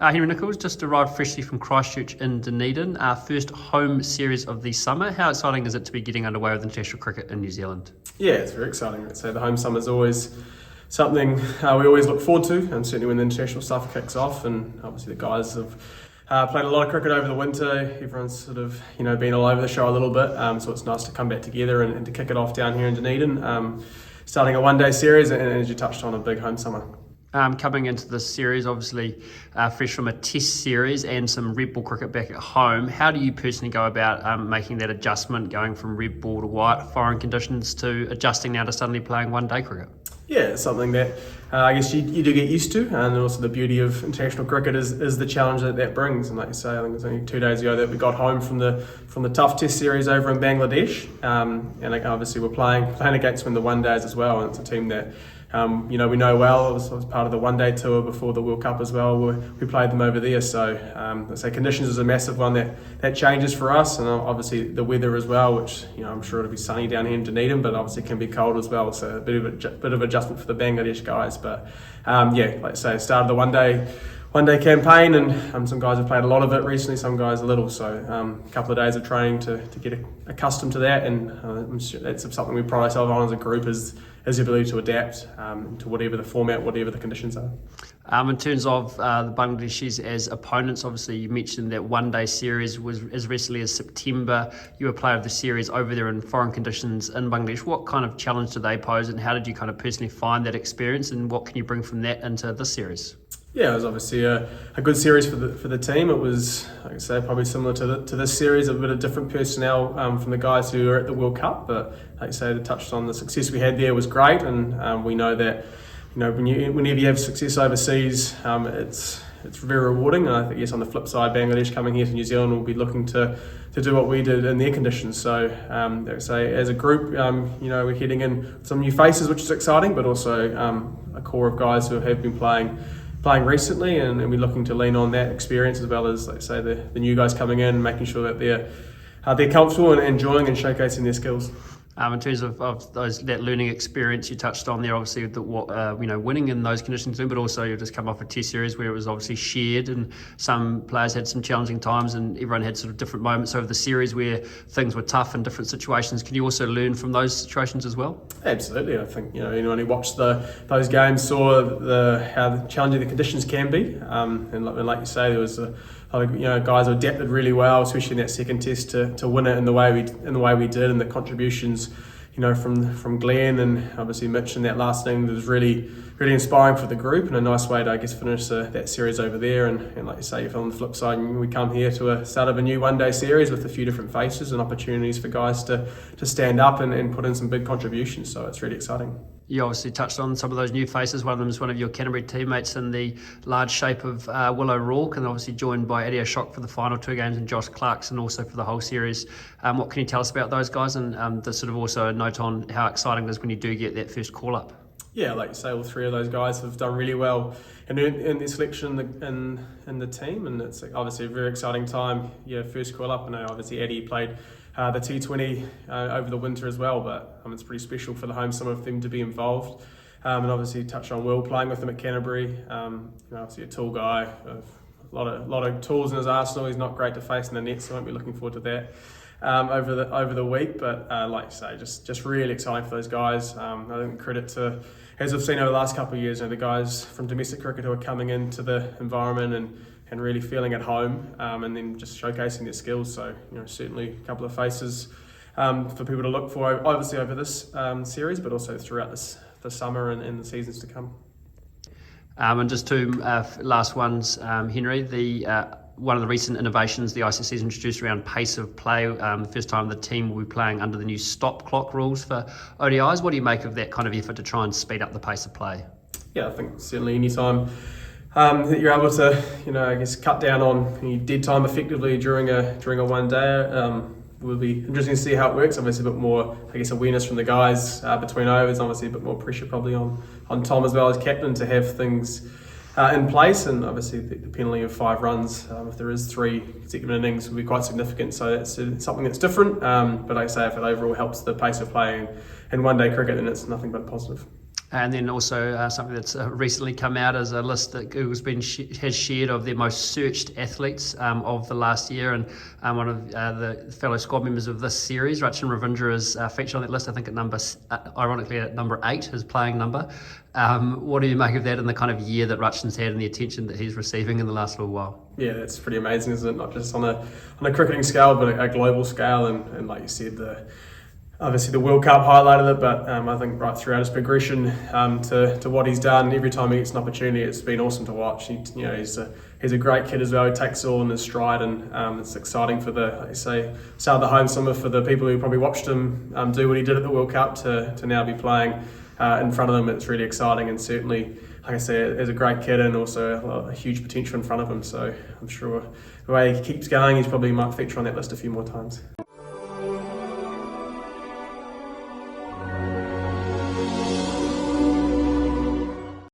Henry Nichols just arrived freshly from Christchurch in Dunedin, our first home series of the summer. How exciting is it to be getting underway with international cricket in New Zealand? Yeah, it's very exciting. I'd say the home summer is always something we always look forward to, and certainly when the international stuff kicks off. And obviously the guys have played a lot of cricket over the winter. Everyone's sort of been all over the show a little bit, so it's nice to come back together and to kick it off down here in Dunedin. Starting a one-day series, and as you touched on, a big home summer. Coming into this series, obviously fresh from a test series and some red ball cricket back at home, how do you personally go about making that adjustment, going from red ball to white foreign conditions to adjusting now to suddenly playing one-day cricket? Yeah, it's something that I guess you do get used to, and also the beauty of international cricket is the challenge that brings. And like you say, I think it was only 2 days ago that we got home from the tough test series over in Bangladesh, and obviously we're playing against them in the one days as well, and it's a team that we know well. It was part of the one-day tour before the World Cup as well. We played them over there, so let's say conditions is a massive one that changes for us, and obviously the weather as well, which I'm sure it'll be sunny down here in Dunedin, but obviously can be cold as well. So a bit of adjustment for the Bangladesh guys, but like I say, started the one-day campaign, and some guys have played a lot of it recently, some guys a little. So a couple of days of training to get accustomed to that, and I'm sure that's something we pride ourselves on as a group is the ability to adapt to whatever the format, whatever the conditions are. In terms of the Bangladeshis as opponents, obviously you mentioned that one-day series was as recently as September. You were player of the series over there in foreign conditions in Bangladesh. What kind of challenge did they pose, and how did you kind of personally find that experience, and what can you bring from that into this series? Yeah, it was obviously a good series for the team. It was, like I say, probably similar to this series, a bit of different personnel from the guys who were at the World Cup. But like I say, they touched on the success we had there was great, and we know that whenever you have success overseas, it's very rewarding. And I think yes, on the flip side, Bangladesh coming here to New Zealand will be looking to do what we did in their conditions. So like I say, as a group, we're heading in some new faces, which is exciting, but also a core of guys who have been playing recently, and we're looking to lean on that experience as well as, like I say, the new guys coming in, making sure that they're comfortable and enjoying and showcasing their skills. In terms of that learning experience you touched on there, obviously winning in those conditions, but also you've just come off a test series where it was obviously shared, and some players had some challenging times, and everyone had sort of different moments over the series where things were tough in different situations. Can you also learn from those situations as well? Absolutely. I think anyone who watched those games saw how challenging the conditions can be, and like you say, there was guys who adapted really well, especially in that second test to win it in the way we did, and the contributions from Glenn and obviously Mitch in that last inning was really inspiring for the group, and a nice way to, I guess, finish that series over there. And like you say, if on the flip side, we come here to a start of a new one-day series with a few different faces and opportunities for guys to stand up and put in some big contributions. So it's really exciting. You obviously touched on some of those new faces. One of them is one of your Canterbury teammates in the large shape of Willow Rourke, and obviously joined by Eddie O'Shock for the final 2 games and Josh Clarkson also for the whole series. What can you tell us about those guys, and the sort of also a note on how exciting it is when you do get that first call-up? Yeah, like you say, all 3 of those guys have done really well in their selection in the team, and it's obviously a very exciting time. Yeah, first call-up, and obviously Eddie played the T20 over the winter as well, but it's pretty special for the home summer of them to be involved. And obviously touch on Will playing with them at Canterbury. Obviously a tall guy, a lot of tools in his arsenal. He's not great to face in the net, so I won't be looking forward to that over the week. But like you say, just really exciting for those guys. I think credit to, as I've seen over the last couple of years, the guys from domestic cricket who are coming into the environment and really feeling at home, and then just showcasing their skills. So certainly a couple of faces for people to look for, obviously over this series, but also throughout the summer and the seasons to come. And just 2 last ones, Henry. One of the recent innovations the ICC has introduced around pace of play. The first time the team will be playing under the new stop clock rules for ODIs. What do you make of that kind of effort to try and speed up the pace of play? Yeah, I think certainly any time that you're able to, I guess, cut down on your dead time effectively during a one day. Will be interesting to see how it works. Obviously, a bit more, I guess, awareness from the guys between overs. Obviously, a bit more pressure probably on Tom as well as captain to have things in place. And obviously, the penalty of 5 runs if there is 3 consecutive innings will be quite significant. So that's something that's different. But like I say, if it overall helps the pace of play in one day cricket, then it's nothing but positive. And then also something that's recently come out is a list that Google's has shared of their most searched athletes of the last year, and one of the fellow squad members of this series, Rachin Ravindra, is featured on that list. I think ironically at number 8, his playing number. What do you make of that and the kind of year that Rachin's had and the attention that he's receiving in the last little while? Yeah, that's pretty amazing, isn't it? Not just on a cricketing scale, but a global scale, and like you said, obviously the World Cup highlighted it, but I think right throughout his progression to what he's done, every time he gets an opportunity, it's been awesome to watch. He's a great kid as well. He takes it all in his stride, and it's exciting for like you say, start the home summer for the people who probably watched him do what he did at the World Cup to now be playing in front of them. It's really exciting, and certainly, like I say, is a great kid and also a huge potential in front of him. So I'm sure the way he keeps going, he's probably might feature on that list a few more times.